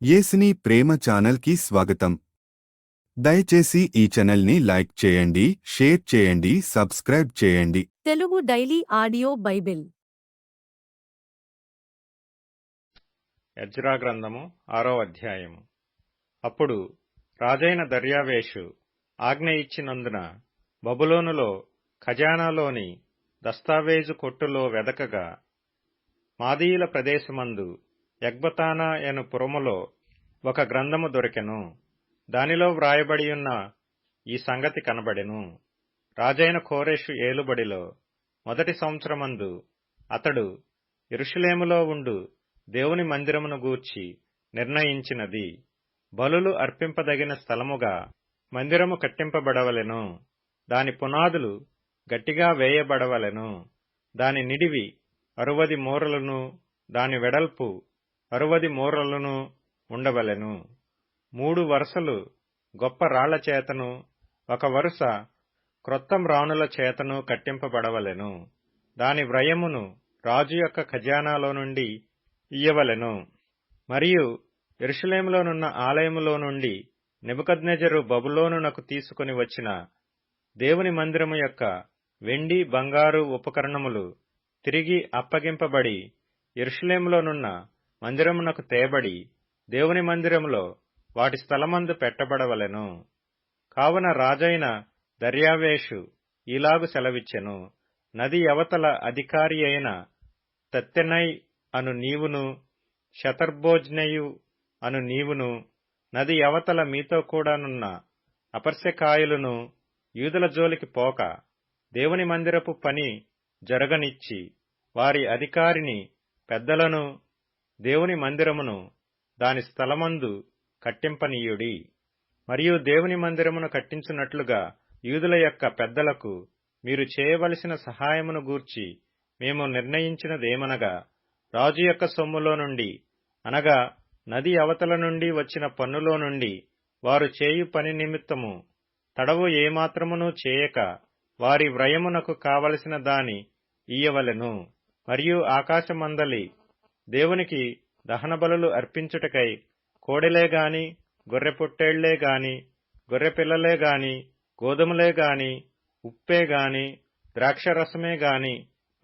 యేసుని ప్రేమ ఛానల్కి స్వాగతం. దయచేసి ఈ ఛానల్ని లైక్ చేయండి, షేర్ చేయండి, సబ్స్క్రైబ్ చేయండి. Telugu daily audio Bible Ezra గ్రంథము 6వ అధ్యాయము. అప్పుడు రాజైన దర్యావేషు ఆజ్ఞ ఇచ్చినందున బబులోనులో ఖజానాలోని దస్తావేజు కొట్టులో వెదకగా మాదీయుల ప్రదేశమందు ఎగ్బతానా ఎను పురములో ఒక గ్రంథము దొరికెను. దానిలో వ్రాయబడియున్న ఈ సంగతి కనబడెను. రాజైన కోరెషు ఏలుబడిలో మొదటి సంవత్సరమందు అతడు యెరూషలేములో ఉండు దేవుని మందిరమును గూర్చి నిర్ణయించినది, బలులు అర్పింపదగిన స్థలముగా మందిరము కట్టింపబడవలెను. దాని పునాదులు గట్టిగా వేయబడవలెను. దాని నిడివి 60 మూరలను, దాని వెడల్పు 60 మూరలను ఉండవలెను. 3 వరుసలు గొప్ప రాళ్ల చేతను, ఒక వరుస క్రొత్త మ్రానుల చేతను కట్టింపబడవలెను. దాని వ్రయమును రాజు యొక్క ఖజానాలో నుండి ఇయ్యవలెను. మరియు యెరూషలేములోనున్న ఆలయములో నుండి నెబుకద్నెజరు బబులోనునకు తీసుకుని వచ్చిన దేవుని మందిరము యొక్క వెండి బంగారు ఉపకరణములు తిరిగి అప్పగింపబడి యెరూషలేములోనున్న మందిరమునకు తేబడి దేవుని మందిరములో వాటి స్థలమందు పెట్టబడవలెను. కావున రాజైన దర్యావేషు ఈలాగు సెలవిచ్చెను: నది అవతల అధికారి అయిన తత్తెనై అను నీవును, షతర్బోజ్నెయు అను నీవును, నది అవతల మీతో కూడానున్న అపర్శకాయులను యూదుల జోలికి పోక దేవుని మందిరపు పని జరగనిచ్చి వారి అధికారిని పెద్దలను దేవుని మందిరమును దాని స్థలమందు కట్టింపనీయుడి. మరియు దేవుని మందిరమును కట్టించున్నట్లుగా యూదుల యొక్క పెద్దలకు మీరు చేయవలసిన సహాయమును గూర్చి మేము నిర్ణయించినదేమనగా, రాజు యొక్క సొమ్ములో నుండి, అనగా నది అవతల నుండి వచ్చిన పన్నులో నుండి వారు చేయు పని నిమిత్తము తడవు ఏమాత్రమునూ చేయక వారి వ్రయమునకు కావలసిన దాని ఇయ్యవలెను. మరియు ఆకాశమందలి దేవునికి దహనబలులు అర్పించుటకై కోడెలే గాని, గొర్రెపొట్టేళ్లే గాని, గొర్రెపిల్లలే గాని, గోధుమలే గాని, ఉప్పే గాని, ద్రాక్షరసమే గాని,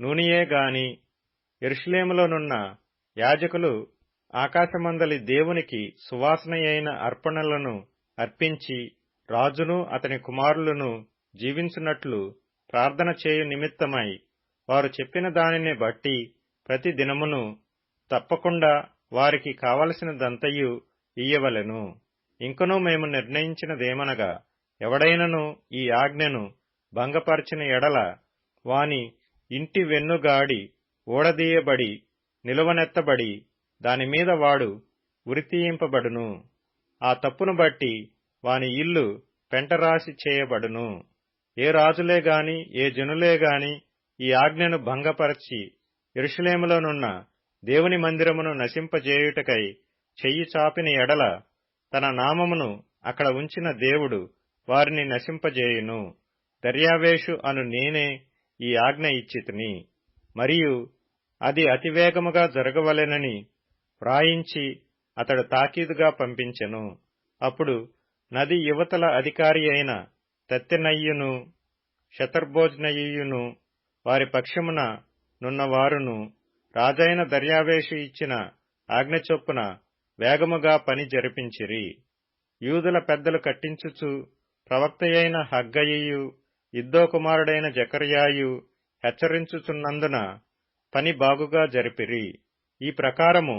నూనెయే గాని, యెరూషలేములోనున్న యాజకులు ఆకాశమందలి దేవునికి సువాసనయైన అర్పణలను అర్పించి రాజును అతని కుమారులను జీవించున్నట్లు ప్రార్థన చేయు నిమిత్తమై వారు చెప్పిన దానిని బట్టి ప్రతి దినమును తప్పకుండా వారికి కావలసినదంతయు ఇయ్యవలెను. ఇంకనూ మేము నిర్ణయించినదేమనగా, ఎవడైనను ఈ ఆజ్ఞను భంగపరచిన ఎడల వాని ఇంటి వెన్నుగాడి ఊడదీయబడి నిలువనెత్తబడి దానిమీద వాడు ఉరితీయింపబడును. ఆ తప్పును బట్టి వాని ఇల్లు పెంటరాసి చేయబడును. ఏ రాజులే గాని, ఏ జనులే గాని ఈ ఆజ్ఞను భంగపరచి యెరూషలేములోనున్న దేవుని మందిరమును నశింపజేయుటకై చెయ్యి చాపిన ఎడల తన నామమును అక్కడ ఉంచిన దేవుడు వారిని నశింపజేయును. దర్యావేషు అను నేనే ఈ ఆజ్ఞ ఇచ్చితిని. మరియు అది అతివేగముగా జరగవలెనని వ్రాయించి అతడు తాకీదుగా పంపించెను. అప్పుడు నది యువతల అధికారి అయిన తత్తెనయ్యును, షతర్బోజ్నయియును వారి పక్షమున నున్నవారును రాజైన దర్యావేషు ఇచ్చిన ఆజ్ఞ చొప్పున వేగముగా పని జరిపించిరి. యూదుల పెద్దలు కట్టించుచు ప్రవక్తయైన హగ్గయియు, ఇద్దో కుమారుడైన జకర్యాయు హెచ్చరించుచున్నందున పని బాగుగా జరిపిరి. ఈ ప్రకారము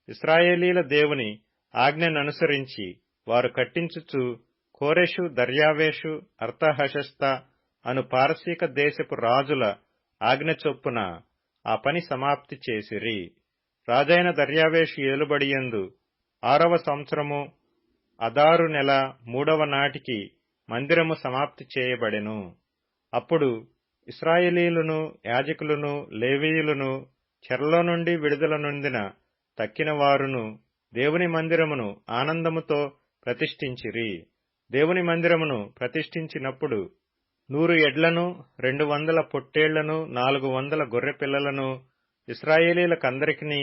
ఇశ్రాయేలీల దేవుని ఆజ్ఞననుసరించి వారు కట్టించుచు కోరెషు, దర్యావేషు, అర్తహషస్త అను పారసీక దేశపు రాజుల ఆజ్ఞ చొప్పున ఆ పని సమాప్తి చేసిరి. రాజైన దర్యావేషు ఏలుబడియందు 6వ సంవత్సరము అదారు నెల 3వ నాటికి మందిరము సమాప్తి చేయబడెను. అప్పుడు ఇశ్రాయేలీయులను, యాజకులను, లేవీయులను, చెరలో నుండి విడుదల నొందిన తక్కిన వారును దేవుని మందిరమును ఆనందముతో ప్రతిష్ఠించిరి. దేవుని మందిరమును ప్రతిష్ఠించినప్పుడు 100 ఎడ్లను, 200 పొట్టేళ్లను, 400 గొర్రెపిల్లలను ఇశ్రాయేలీయులకందరికిని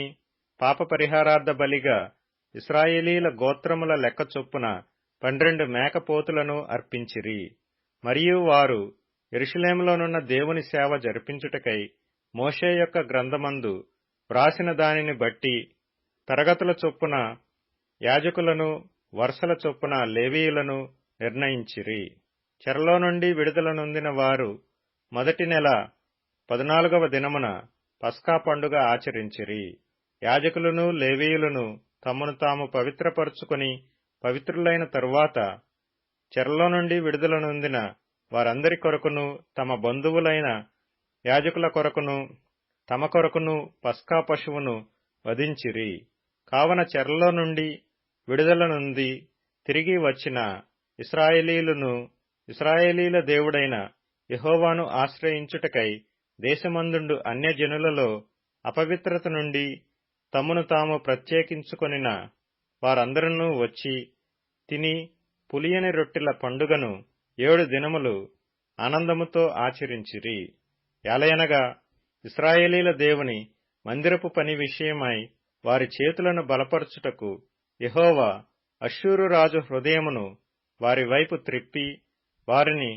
పాప పరిహారార్థ బలిగా ఇశ్రాయేలీల గోత్రముల లెక్క చొప్పున 12 మేకపోతులను అర్పించిరి. మరియు వారు యెరూషలేములోనున్న దేవుని సేవ జరిపించుటకై మోషే యొక్క గ్రంథమందు వ్రాసిన దానిని బట్టి తరగతుల చొప్పున యాజకులను, వరుసల చొప్పున లేవీయులను నిర్ణయించిరి. చెరలో నుండి విడుదల నొందిన వారు మొదటి నెల 14వ దినమున పస్కా పండుగ ఆచరించిరి. యాజకులను, లేవీయులను తమను తాము పవిత్రపరుచుకొని పవిత్రులైన తరువాత చెరలో నుండి విడుదల నొందిన వారందరి కొరకును, తమ బంధువులైన యాజకుల కొరకును, తమ కొరకును పస్కా పశువును వధించిరి. కావున చెరలో నుండి విడుదల నొంది తిరిగి వచ్చిన ఇశ్రాయేలీయులను ఇశ్రాయేలీల దేవుడైన యెహోవాను ఆశ్రయించుటకై దేశమందుండు అన్యజనులలో అపవిత్రత నుండి తమను తాము ప్రత్యేకించుకొనిన వారందరూ వచ్చి తిని పులియని రొట్టెల పండుగను 7 దినములు ఆనందముతో ఆచరించిరి. ఎలయనగా ఇశ్రాయేలీల దేవుని మందిరపు పని విషయమై వారి చేతులను బలపరచుటకు యెహోవా అష్షూరు రాజు హృదయమును వారి వైపు త్రిప్పి వారిని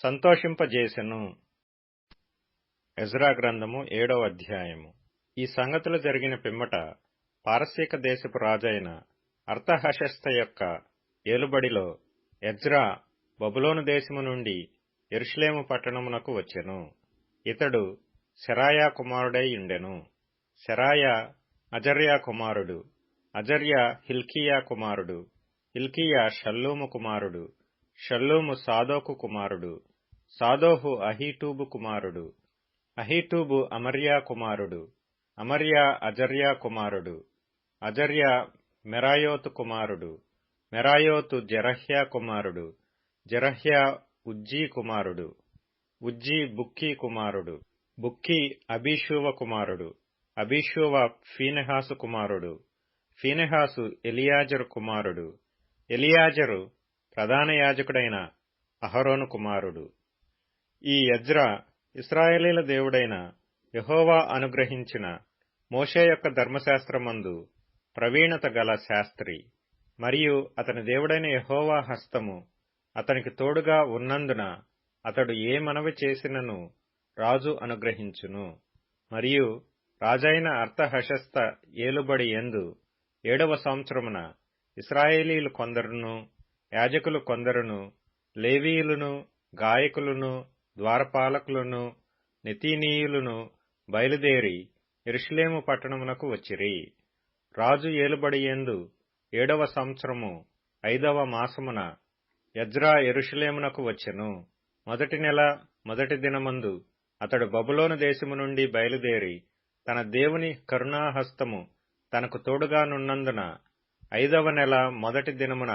సంతోషింపజేసెను. ఎజ్రా గ్రంథము 7వ అధ్యాయము. ఈ సంగతులు జరిగిన పిమ్మట పారసీక దేశపు రాజైన అర్తహషస్త యొక్క ఏలుబడిలో ఎజ్రా బబులోను దేశము నుండి యెరూషలేము పట్టణమునకు వచ్చెను. ఇతడు సెరాయా కుమారుడై ఉండెను. సెరాయా అజర్యా కుమారుడు, అజర్యా హిల్కీయా కుమారుడు, హిల్కీయా షల్లూము కుమారుడు, షల్లూము సాదోకు కుమారుడు, సాదోకు అహీటూబు కుమారుడు, అహీటూబు అమర్యా కుమారుడు, అమర్యా అజర్యా కుమారుడు, అజర్యా మెరాయోతు కుమారుడు, మెరాయోతు జెరహ్యా కుమారుడు, జెరహ్యా ఉజ్జీ కుమారుడు, ఉజ్జీ బుక్కీ కుమారుడు, బుక్కీ అబీషూవ కుమారుడు, అబీషూవ ఫీనెహాసు కుమారుడు, ఫీనెహాసు ఎలియాజరు కుమారుడు, ఎలియాజరు ప్రధాన యాజకుడైన అహరోను కుమారుడు. ఈ ఎజ్రా ఇశ్రాయేలీల దేవుడైన యెహోవా అనుగ్రహించిన మోషే యొక్క ధర్మశాస్త్రమందు ప్రవీణత గల శాస్త్రి. మరియు అతని దేవుడైన యెహోవా హస్తము అతనికి తోడుగా ఉన్నందున అతడు ఏ మనవి చేసినను రాజు అనుగ్రహించును. మరియు రాజైన అర్తహషస్త ఏలుబడి యందు 7వ సంవత్సరమున ఇశ్రాయేలీలు కొందరును, యాజకులు కొందరును, లేవీయులను, గాయకులను, ద్వారపాలకులను, నెతీనీయులను బయలుదేరి యెరూషలేము పట్టణమునకు వచ్చిరి. రాజు ఏలుబడి యందు 7వ సంవత్సరము 5వ మాసమున ఎజ్రా యెరూషలేమునకు వచ్చెను. మొదటి నెల మొదటి దినమందు అతడు బబులోను దేశము నుండి బయలుదేరి తన దేవుని కరుణాహస్తము తనకు తోడుగానున్నందున 5వ నెల మొదటి దినమున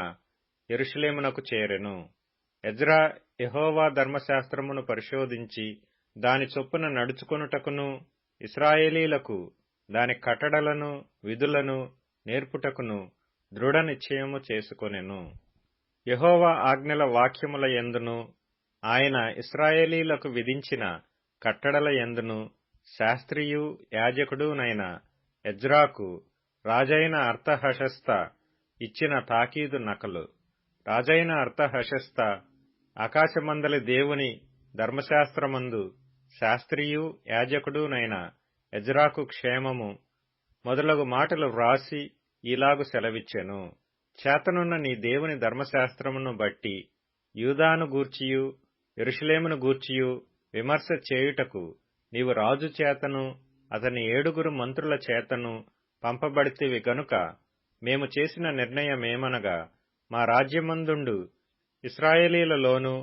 యెరూషలేమునకు చేరెను. ఎజ్రా యెహోవా ధర్మశాస్త్రమును పరిశోధించి దాని చొప్పున నడుచుకొనుటకును, ఇశ్రాయేలీలకు దాని కట్టడలను విధులను నేర్పుటకును దృఢ నిశ్చయము చేసుకొనెను. యెహోవా ఆజ్ఞల వాక్యముల యందును ఆయన ఇశ్రాయేలీలకు విధించిన కట్టడల యందును శాస్త్రియు యాజకుడునైన ఎజ్రాకు రాజైన అర్తహషస్త ఇచ్చిన తాకీదు నకలు. రాజైన అర్తహషస్త ఆకాశమందలి దేవుని ధర్మశాస్త్రమందు శాస్త్రియు యాజకుడునైన ఎజ్రాకు క్షేమము మొదలగు మాటలు వ్రాసి ఇలాగు సెలవిచ్చెను. చేతనున్న నీ దేవుని ధర్మశాస్త్రమును బట్టి యూదాను గూర్చియు యెరూషలేమును గూర్చియు విమర్శ చేయుటకు నీవు రాజు చేతను అతని 7 మంత్రుల చేతను పంపబడితివి గనుక మేము చేసిన నిర్ణయమేమనగా, మా రాజ్యమందుండు ఇశ్రాయేలీలలోను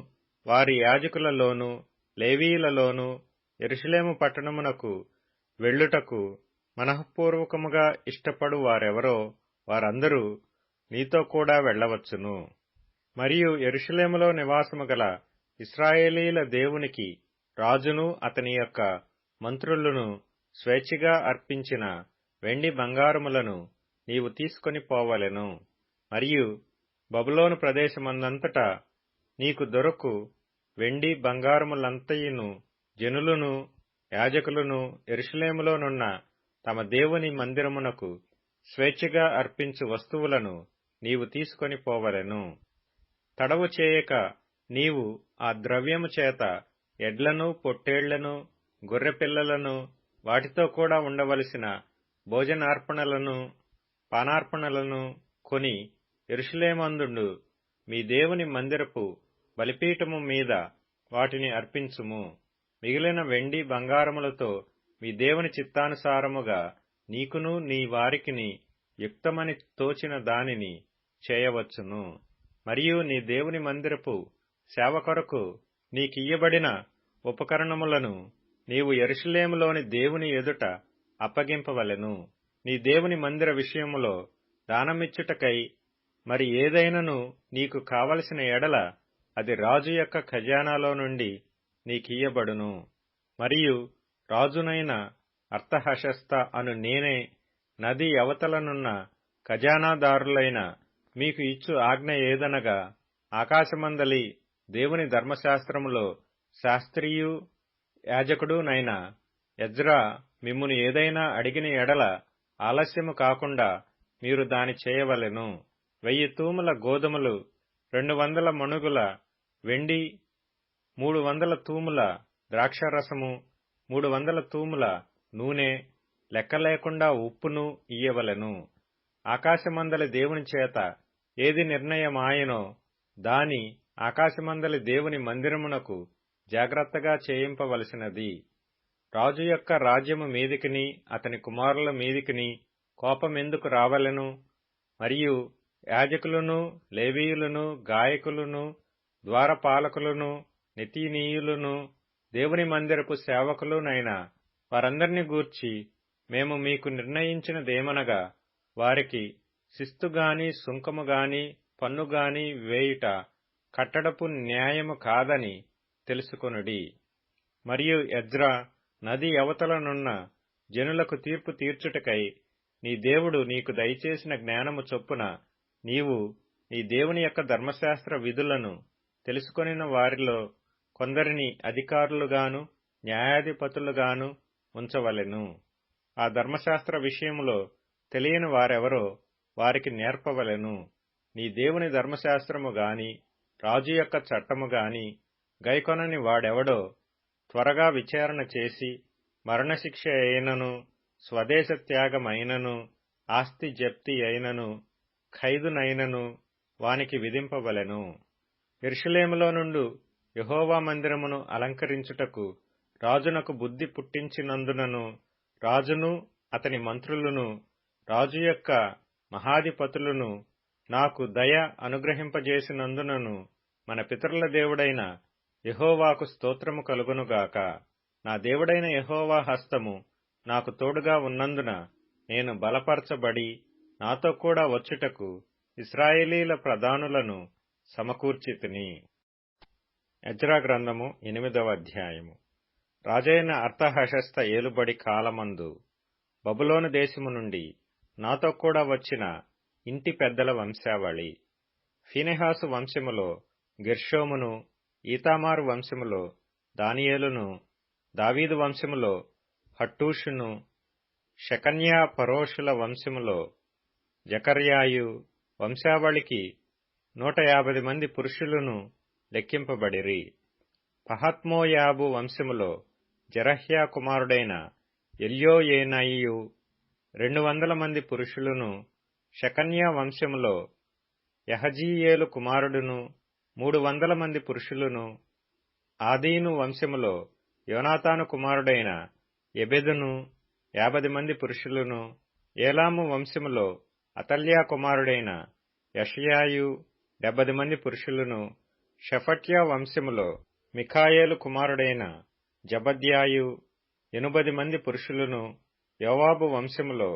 వారి యాజకులలోను లేవీయులలోను యెరూషలేము పట్టణమునకు వెళ్ళుటకు మనఃపూర్వకముగా ఇష్టపడు వారెవరో వారందరూ నీతో కూడా వెళ్ళవచ్చును. మరియు యెరూషలేములో నివాసము గల ఇశ్రాయేలీల దేవునికి రాజును అతని యొక్క మంత్రులను స్వేచ్ఛగా అర్పించిన వెండి బంగారములను నీవు తీసుకొని పోవలెను. మరియు బబులోను ప్రదేశమందంతటా నీకు దొరకు వెండి బంగారములంతయును జనులను యాజకులను యెరూషలేములోనున్న తమ దేవుని మందిరమునకు స్వేచ్ఛగా అర్పించు వస్తువులను నీవు తీసుకొని పోవలెను. తడవు చేయక నీవు ఆ ద్రవ్యము చేత ఎడ్లను, పొట్టేళ్లను, గొర్రెపిల్లలను, వాటితో కూడా ఉండవలసిన భోజనార్పణలను, పానార్పణలను కొని యెరూషలేమందుండు మీ దేవుని మందిరపు బలిపీఠము మీద వాటిని అర్పించుము. మిగిలిన వెండి బంగారములతో మీ దేవుని చిత్తానుసారముగా నీకును నీ వారికిని యుక్తమని తోచిన దానిని చేయవచ్చును. మరియు నీ దేవుని మందిరపు సేవ కొరకు నీకియ్యబడిన ఉపకరణములను నీవు యెరూషలేములోని దేవుని ఎదుట అప్పగింపవలెను. నీ దేవుని మందిర విషయములో దానమిచ్చుటకై మరి ఏదైనను నీకు కావలసిన ఎడల అది రాజు యొక్క ఖజానాలో నుండి నీకియ్యబడును. మరియు రాజునైన అర్తహషస్త అను నేనే నది అవతలనున్న ఖజానాదారులైన మీకు ఇచ్చు ఆజ్ఞ ఏదనగా, ఆకాశమందలి దేవుని ధర్మశాస్త్రములో శాస్త్రియు యాజకుడునైన ఎజ్రా మిమ్మును ఏదైనా అడిగిన ఎడల ఆలస్యము కాకుండా మీరు దాని చేయవలెను. 1000 తూముల గోధుమలు, 200 మణుగుల వెండి, 300 తూముల ద్రాక్షారసము, 300 తూముల నూనె, లెక్కలేకుండా ఉప్పును ఇయ్యవలెను. ఆకాశమందలి దేవుని చేత ఏది నిర్ణయమాయనో దాని ఆకాశమందలి దేవుని మందిరమునకు జాగ్రత్తగా చేయింపవలసినది. రాజు యొక్క రాజ్యము మీదికిని అతని కుమారుల మీదికిని కోపమెందుకు రావలెను? మరియు యాజకులను, లేవీయులను, గాయకులను, ద్వారపాలకులను, నితీనీయులను, దేవుని మందిరపు సేవకులునైన వారందరినీ గూర్చి మేము మీకు నిర్ణయించినదేమనగా, వారికి శిస్తుగాని, సుంకముగాని, పన్నుగాని వేయుట కట్టడపు న్యాయము కాదని తెలుసుకొనుడి. మరియు ఎజ్రా నది అవతలనున్న జనులకు తీర్పు తీర్చుటకై నీ దేవుడు నీకు దయచేసిన జ్ఞానము చొప్పున నీవు నీ దేవుని యొక్క ధర్మశాస్త్ర విధులను తెలుసుకొనిన వారిలో కొందరిని అధికారులుగాను న్యాయాధిపతులుగాను ఉంచవలెను. ఆ ధర్మశాస్త్ర విషయములో తెలియని వారెవరో వారికి నేర్పవలెను. నీ దేవుని ధర్మశాస్త్రము గాని రాజు యొక్క చట్టము గాని గైకొనని వాడెవడో త్వరగా విచారణ చేసి మరణశిక్ష అయినను, స్వదేశ త్యాగమైనను, ఆస్తి జప్తి అయినను, ఖైదునైనను వానికి విధింపవలెను. యెరూషలేములో నుండు యెహోవా మందిరమును అలంకరించుటకు రాజునకు బుద్ధి పుట్టించినందునను, రాజును అతని మంత్రులను, రాజు యొక్క మహాధిపతులను నాకు దయ అనుగ్రహింపజేసినందునను మన పితరుల దేవుడైన యెహోవాకు స్తోత్రము కలుగునుగాక. నా దేవుడైన యెహోవా హస్తము నాకు తోడుగా ఉన్నందున నేను బలపరచబడి నాతో కూడా వచ్చుటకు ఇశ్రాయేలీల ప్రధానులను సమకూర్చితిని. ఎజ్రా గ్రంథము 8వ అధ్యాయము. రాజైన అర్తహషస్త ఏలుబడి కాలమందు బబులోను దేశము నుండి నాతో కూడా వచ్చిన ఇంటి పెద్దల వంశావళి. ఫీనెహాసు వంశములో గెర్షోమును, ఈతామారు వంశములో దానియేలును, దావీదు వంశములో హట్టూషును, షెకన్యా పరోషుల వంశములో జకర్యాయు వంశావళికి 150 మంది పురుషులను లెక్కింపబడిరి. పహత్మోయాబు వంశములో జెరహ్యా కుమారుడైన ఎల్యోయేనయియు 200 మంది పురుషులను, షెకన్యా వంశములో యహజీయేలు కుమారుడును 300 మంది పురుషులను, ఆదీను వంశములో యోనాతాను కుమారుడైన ఎబెదును 50 మంది పురుషులను, ఏలాము వంశములో అతల్యా కుమారుడైన యషయాయు 70 మంది పురుషులను, షెఫట్యా వంశములో మిఖాయేలు కుమారుడైన జబద్యాయు 80 మంది పురుషులను, యోవాబు వంశములో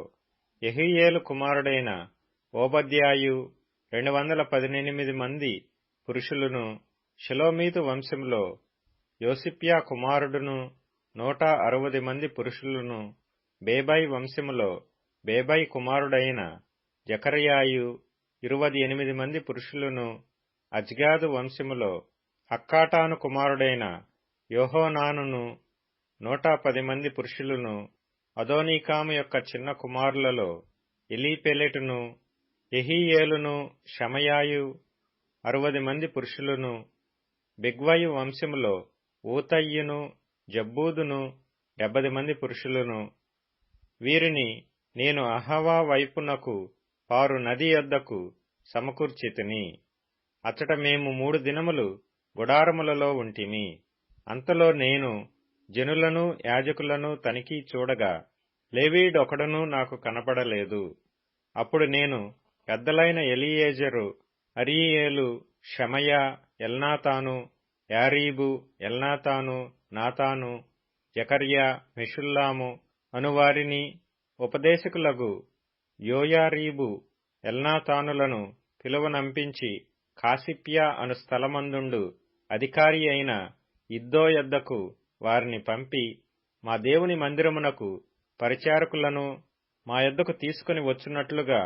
యెహీయేలు కుమారుడైన ఓబద్యాయు 218 మంది పురుషులను, షెలోమీతు వంశములో యోసిప్యా కుమారుడును 160 మంది పురుషులను, బేబై వంశములో బేబై కుమారుడైన జకర్యాయు 28 మంది పురుషులను, అజ్గాదు వంశములో హక్కాటాను కుమారుడైన యోహోనానును 110 మంది పురుషులను, అదోనీకాము యొక్క చిన్న కుమారులలో ఎలీపెలెటును, యెహీయేలును, షమయాయు 60 మంది పురుషులను, బిగ్వయు వంశములో ఊతయ్యును, జబ్బూదును 70 మంది పురుషులను. వీరిని నేను అహవా వైపునకు పారు నది యొద్దకు సమకూర్చితిని. అచ్చట మేము 3 దినములు గుడారములలో ఉంటిమి. అంతలో నేను జనులను యాజకులను తనిఖీ చూడగా లేవీయుడొకడునూ నాకు కనపడలేదు. అప్పుడు నేను పెద్దలైన ఎలీయేజరు, అరీయేలు, షమయా, ఎల్నాతాను, యారీబు, ఎల్నాతాను, నాతాను, జకర్యా, మెషుల్లాము అనువారిని, ఉపదేశకులగు యోయారీబు, ఎల్నాతానులను పిలువనంపించి కాసిప్యా అను స్థలమందుండు అధికారి అయిన ఇద్దో యొద్దకు వారిని పంపి, మా దేవుని మందిరమునకు పరిచారకులను మా యొద్దకు తీసుకుని వచ్చున్నట్లుగా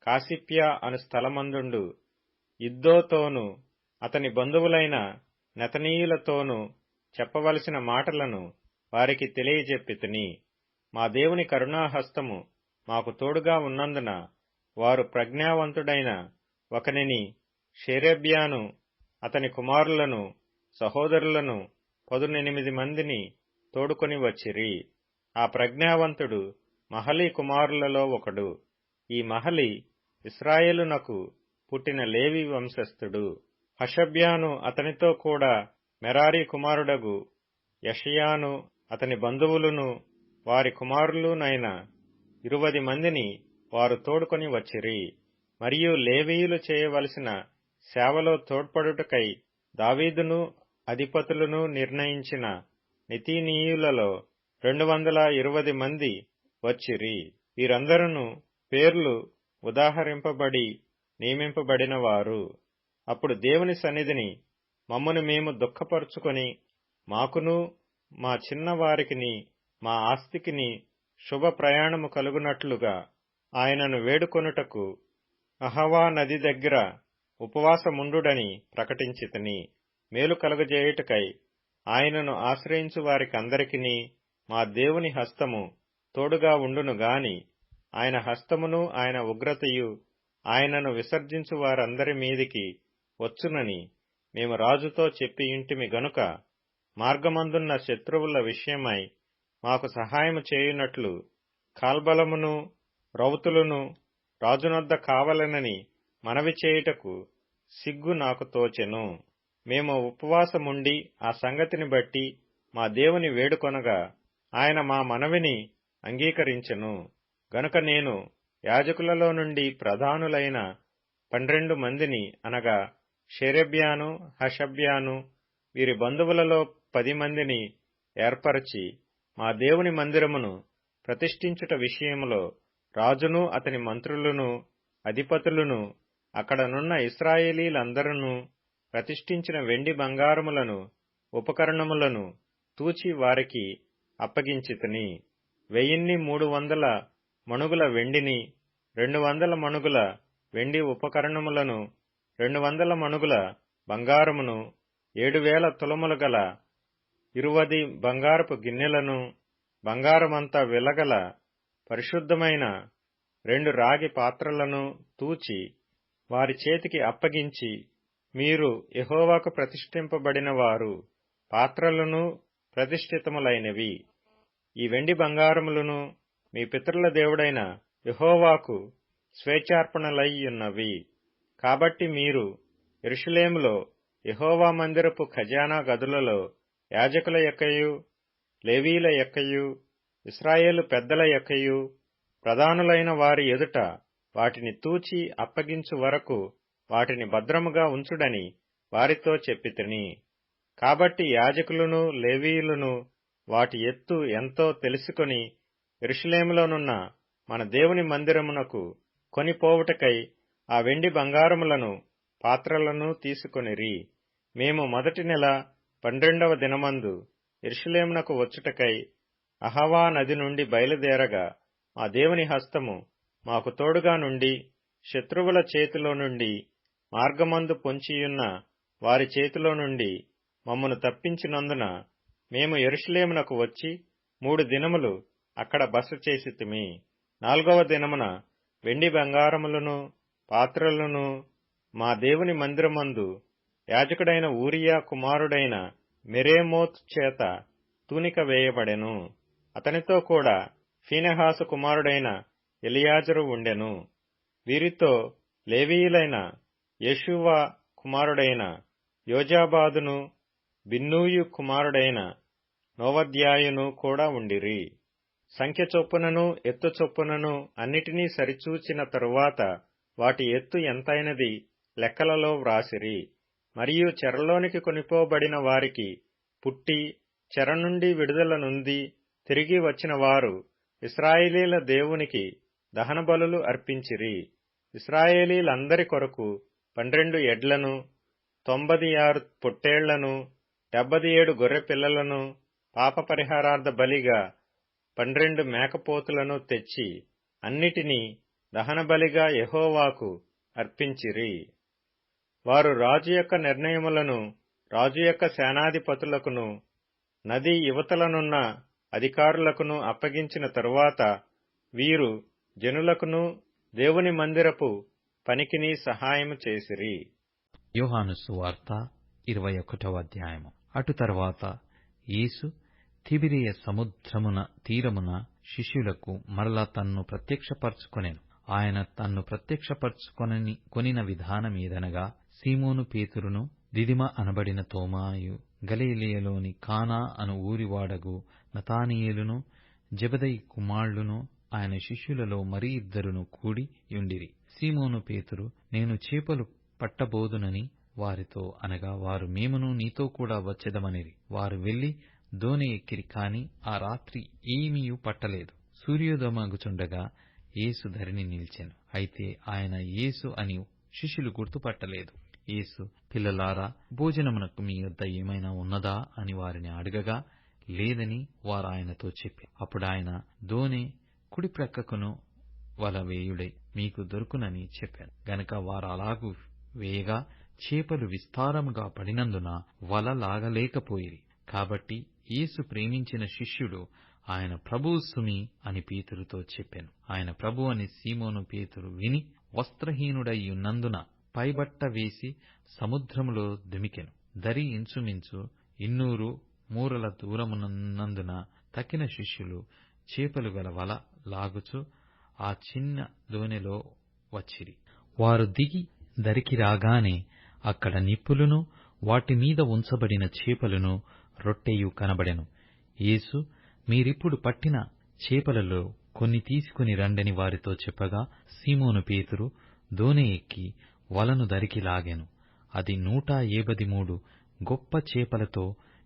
కాసిప్యా అను స్థలమందుండు ఇద్దోతోనూ అతని బంధువులైన నెతనీయులతోనూ చెప్పవలసిన మాటలను వారికి తెలియజెప్పితిని. మా దేవుని కరుణాహస్తము మాకు తోడుగా ఉన్నందున వారు ప్రజ్ఞావంతుడైన ఒకనిని, షేరేబ్యాను, అతని కుమారులను, సహోదరులను 18 మందిని తోడుకొని వచ్చిరి. ఆ ప్రజ్ఞావంతుడు మహలి కుమారులలో ఒకడు. ఈ మహలి ఇశ్రాయేలునకు పుట్టిన లేవి వంశస్థుడు. హషబ్యాను అతనితో కూడా మెరారి కుమారుడగు యెషయాను, అతని బంధువులును వారి కుమారులునైన 20 మందిని వారు తోడుకొని వచ్చిరి. మరియు లేవీయులు చేయవలసిన సేవలో తోడ్పడుటకై దావీదును అధిపతులను నిర్ణయించిన నెతీనీయులలో 220 మంది వచ్చిరి. వీరందరూ పేర్లు ఉదాహరింపబడి నియమింపబడినవారు. అప్పుడు దేవుని సన్నిధిని మమ్మను మేము దుఃఖపరుచుకొని మాకును మా చిన్నవారికిని మా ఆస్తికిని శుభ ప్రయాణము కలుగునట్లుగా ఆయనను వేడుకొనుటకు అహవా నది దగ్గర ఉపవాసముండుడని ప్రకటించితిని. మేలు కలుగజేయుటకై ఆయనను ఆశ్రయించు వారికందరికిని మా దేవుని హస్తము తోడుగా ఉండును గాని ఆయన హస్తమును ఆయన ఉగ్రతయు ఆయనను విసర్జించు వారందరి మీదికి వచ్చునని మేము రాజుతో చెప్పియుంటిమి గనుక మార్గమందున్న శత్రువుల విషయమై మాకు సహాయము చేయునట్లు కాల్బలమును రౌతులను రాజునొద్ద కావలెనని మనవి చేయుటకు సిగ్గు నాకు తోచెను. మేము ఉపవాసముండి ఆ సంగతిని బట్టి మా దేవుని వేడుకొనగా ఆయన మా మనవిని అంగీకరించెను. గనుక నేను యాజకులలో నుండి ప్రధానులైన 12 మందిని అనగా షేరెబ్యాను, హషబ్యాను వీరి బంధువులలో 10 మందిని ఏర్పరచి మా దేవుని మందిరమును ప్రతిష్ఠించుట విషయములో రాజును అతని మంత్రులను అధిపతులను అక్కడనున్న ఇశ్రాయేలీలందరూ ప్రతిష్ఠించిన వెండి బంగారములను ఉపకరణములను తూచి వారికి అప్పగించితిని. 1300 మణుగుల వెండిని, 200 మణుగుల వెండి ఉపకరణములను, 200 మణుగుల బంగారమును, 7000 తులములు గల 20 బంగారపు గిన్నెలను, బంగారమంతా వెలగల పరిశుద్ధమైన 2 రాగి పాత్రలను తూచి వారి చేతికి అప్పగించి, మీరు యెహోవాకు ప్రతిష్ఠింపబడిన వారు, పాత్రలను ప్రతిష్ఠితములైనవి. ఈ వెండి బంగారములను మీ పితరుల దేవుడైన యెహోవాకు స్వేచ్ఛార్పణలయ్యున్నవి. కాబట్టి మీరు యెరూషలేములో యెహోవా మందిరపు ఖజానా గదులలో యాజకుల యొక్కయు, లేవీయుల యొక్కయు, ఇశ్రాయేలు పెద్దల యొక్కయు, ప్రధానులైన వారి ఎదుట వాటిని తూచి అప్పగించు వరకు వాటిని భద్రముగా ఉంచుడని వారితో చెప్పితిని. కాబట్టి యాజకులను లేవీయులను వాటి ఎత్తు ఎంతో తెలుసుకొని యెరూషలేములోనున్న మన దేవుని మందిరమునకు కొనిపోవుటకై ఆ వెండి బంగారములను పాత్రలను తీసుకొనిరి. మేము మొదటి నెల 12వ దినమందు యెరూషలేమునకు వచ్చుటకై అహవా నది నుండి బయలుదేరగా మా దేవుని హస్తము మాకు తోడుగా నుండి శత్రువుల చేతిలో నుండి మార్గమందు పొంచియున్న వారి చేతిలో నుండి మమ్మను తప్పించినందున మేము యెరూషలేమునకు వచ్చి 3 దినములు అక్కడ బస చేసితిమి. 4వ దినమున వెండి బంగారములను పాత్రలను మా దేవుని మందిరమందు యాజకుడైన ఊరియా కుమారుడైన మెరేమోత్ చేత తూనిక వేయబడెను. అతనితో కూడా ఫీనెహాసు కుమారుడైన ఎలియాజరు ఉండెను. వీరితో లేవీయులైన యేషూవ కుమారుడైన యోజాబాదును, బిన్నూయు కుమారుడైన నోవద్యాయును కూడా ఉండిరి. సంఖ్య చొప్పునను ఎత్తు చొప్పునను అన్నిటినీ సరిచూచిన తరువాత వాటి ఎత్తు ఎంతైనది లెక్కలలో వ్రాసిరి. మరియు చెరలోనికి కొనిపోబడిన వారికి పుట్టి చెర నుండి విడుదల నొంది తిరిగి వచ్చిన వారు ఇశ్రాయేలీల దేవునికి దహనబలులు అర్పించిరి. ఇశ్రాయేలీలందరి కొరకు 12 ఎడ్లను, 96 పొట్టేళ్లను, 77 గొర్రెపిల్లలను, పాపపరిహారార్థ బలిగా 12 మేకపోతులను తెచ్చి అన్నిటినీ దహనబలిగా యెహోవాకు అర్పించిరి. వారు రాజు యొక్క నిర్ణయములను రాజు యొక్క సేనాధిపతులకును నది యువతలనున్న అధికారులకును అప్పగించిన తరువాత వీరు జనులకును దేవుని మందిరపు పనికిని సహాయము చేసిరి. యోహాను సువార్త 21వ అధ్యాయము. అటు తర్వాత యేసు తిబిరియ సముద్రమున తీరమున శిష్యులకు మరలా తన్ను ప్రత్యక్షపరచుకొనెను. ఆయన తన్ను ప్రత్యక్షపరచుకొనిన విధానమేదనగా, సీమోను పేతురును, దిదిమ అనబడిన తోమాయు, గలిలయలోని కానా అను ఊరివాడగు నతానీయేలును, జెబెదయి కుమారులును, ఆయన శిష్యులలో మరి 2 కూడి యుండిరి. సీమోను పేతురు, నేను చేపలు పట్టబోదునని వారితో అనగా, వారు మేమును నీతో కూడా వచ్చెదమనిరి. వారు వెళ్లి దోణి ఎక్కిరి, కాని ఆ రాత్రి ఏమీయూ పట్టలేదు. సూర్యోదయమగుచుండగా యేసు ధరిని నిలిచెను. అయితే ఆయన యేసు అని శిష్యులు గుర్తుపట్టలేదు. యేసు, పిల్లలారా, భోజనమునకు మీ యొద్ద ఏమైనా ఉన్నదా అని వారిని అడగగా, లేదని వారు ఆయనతో చెప్పి, అప్పుడు ఆయన, దోణి కుడి ప్రక్కకును వల వేయుడే, మీకు దొరుకునని చెప్పాను. గనుక వారు అలాగు వేయగా చేపలు విస్తారముగా పడినందున వల లాగలేకపోయిరి. కాబట్టి యేసు ప్రేమించిన శిష్యుడు, ఆయన ప్రభువు సుమి అని పేతురుతో చెప్పాను. ఆయన ప్రభు అని సీమోను పేతురు విని వస్త్రహీనుడయ్యున్నందున పైబట్ట వేసి సముద్రములో దుమికెను. దరి ఇంచుమించు 200 మూరల దూరమునున్నందున తక్కిన శిష్యులు చేపలు గల వల లాగుచు ఆ చిన్న దోణిలో వచ్చిరి. వారు దిగి దరికి రాగానే అక్కడ నిప్పులును, వాటిమీద ఉంచబడిన చేపలును, రొట్టెయు కనబడెను. యేసు, మీరిప్పుడు పట్టిన చేపలలో కొన్ని తీసుకుని రండని వారితో చెప్పగా, సీమోను పేతురు దోణి ఎక్కి వలను దరికి లాగెను. అది 153 గొప్ప చేపలతో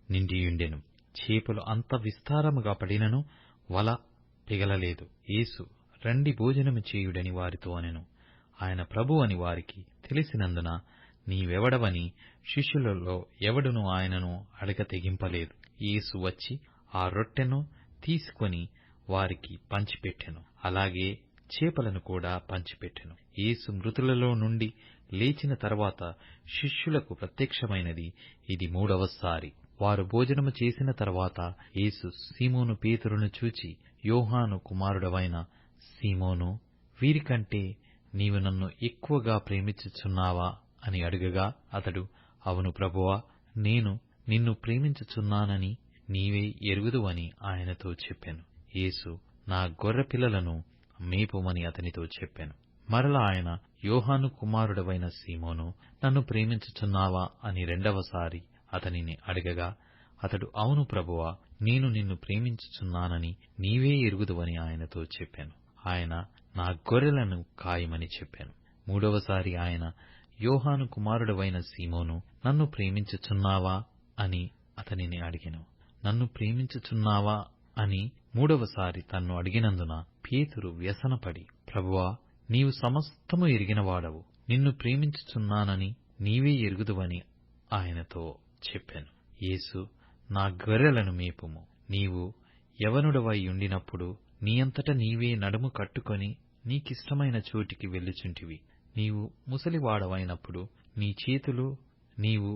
నిండియుండెను. చేపలు అంత విస్తారముగా పడినను వల పిగలలేదు. యేసు, రండి భోజనము చేయుడని వారితో అనెను. ఆయన ప్రభు అని వారికి తెలిసినందున, నీవెవడవని శిష్యులలో ఎవడునూ ఆయనను అడగ తెగింపలేదు. యేసు వచ్చి ఆ రొట్టెను తీసుకొని వారికి పంచిపెట్టెను. అలాగే చేపలను కూడా పంచిపెట్టెను. యేసు మృతులలో నుండి లేచిన తరువాత శిష్యులకు ప్రత్యక్షమైనది ఇది 3వసారి. వారు భోజనము చేసిన తరువాత యేసు సీమోను పేతురును చూచి, యోహాను కుమారుడవైన సీమోను, వీరికంటే నీవు నన్ను ఎక్కువగా ప్రేమించుచున్నావా అని అడుగగా, అతడు, అవును ప్రభువా, నేను నిన్ను ప్రేమించుచున్నానని నీవే ఎరుగుదువని ఆయనతో చెప్పాను. యేసు, నా గొర్రెపిల్లలను మేపుమని అతనితో చెప్పాను. మరలా ఆయన, యోహాను కుమారుడవైన సీమోను, నన్ను ప్రేమించుచున్నావా అని 2వసారి అతనిని అడగగా, అతడు, అవును ప్రభువా, నేను నిన్ను ప్రేమించుచున్నానని నీవే ఎరుగుదువని ఆయనతో చెప్పాను. ఆయన, నా గొర్రెలను కాయమని చెప్పాను. 3వసారి ఆయన, యోహాను కుమారుడవైన సీమోను, నన్ను ప్రేమించుచున్నావా అని అతనిని అడిగెను. నన్ను ప్రేమించుచున్నావా అని 3వసారి తన్ను అడిగినందున పేతురు వ్యసనపడి, ప్రభువా, నీవు సమస్తము ఎరిగినవాడవు, నిన్ను ప్రేమించుచున్నానని నీవే ఎరుగుదువని ఆయనతో చెప్పాను. యేసు, నా గొర్రెలను మేపుము. నీవు యవనుడవై ఉండినప్పుడు నీ అంతట నీవే నడుము కట్టుకొని నీకిష్టమైన చోటికి వెళ్ళుచుంటివి. నీవు ముసలివాడవైనప్పుడు నీ చేతులు నీవు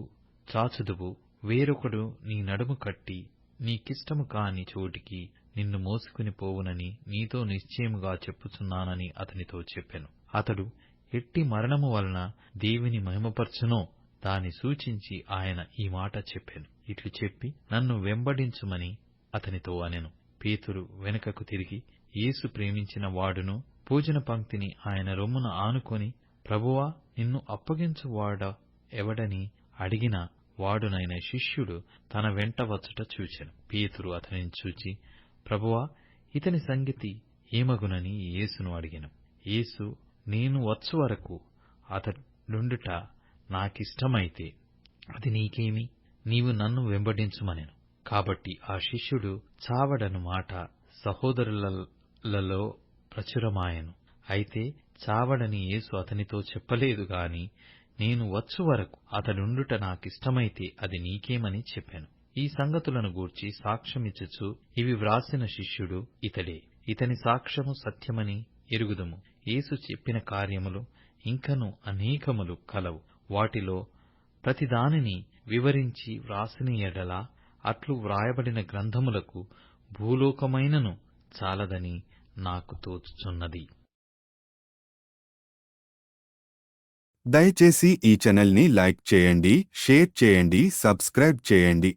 చాచుదువు, వేరొకడు నీ నడుము కట్టి నీకిష్టము కాని చోటికి నిన్ను మోసుకుని పోవునని నీతో నిశ్చయముగా చెప్పుచున్నానని అతనితో చెప్పెను. అతడు ఎట్టి మరణము వలన దేవుని మహిమపరచునో దాని సూచించి ఆయన ఈ మాట చెప్పెను. ఇట్లు చెప్పి నన్ను వెంబడించుమని అతనితో అనెను. పేతురు వెనుకకు తిరిగి యేసు ప్రేమించిన వాడును భోజన పంక్తిని ఆయన రొమ్మున ఆనుకొని, ప్రభువా, నిన్ను అప్పగించువాడ ఎవడని అడిగిన వాడునైన శిష్యుడు తన వెంట వచ్చుట చూచెను. పేతురు అతనిని చూచి, ప్రభువా, ఇతని సంగతి ఏమగునని యేసును అడిగెను. యేసు, నేను వచ్చు వరకు అతడుండుట నాకిష్టమైతే అది నీకేమి? నీవు నన్ను వెంబడించుమనెను. కాబట్టి ఆ శిష్యుడు చావడను మాట సహోదరులలో ప్రచురమాయెను. అయితే చావడని యేసు అతనితో చెప్పలేదు గాని, నేను వచ్చు వరకు అతడుండుట నాకిష్టమైతే అది నీకేమని చెప్పెను. ఈ సంగతులను గూర్చి సాక్ష్యమిచ్చుచు ఇవి వ్రాసిన శిష్యుడు ఇతడే. ఇతని సాక్ష్యము సత్యమని ఎరుగుదుము. యేసు చెప్పిన కార్యములు ఇంకను అనేకములు కలవు. వాటిలో ప్రతిదానిని వివరించి వ్రాసిన యెడల అట్లు వ్రాయబడిన గ్రంథములకు భూలోకమైనను చాలదని నాకు తోచుచున్నది. దయచేసి ఈ ఛానల్ని లైక్ చేయండి, షేర్ చేయండి, సబ్స్క్రైబ్ చేయండి.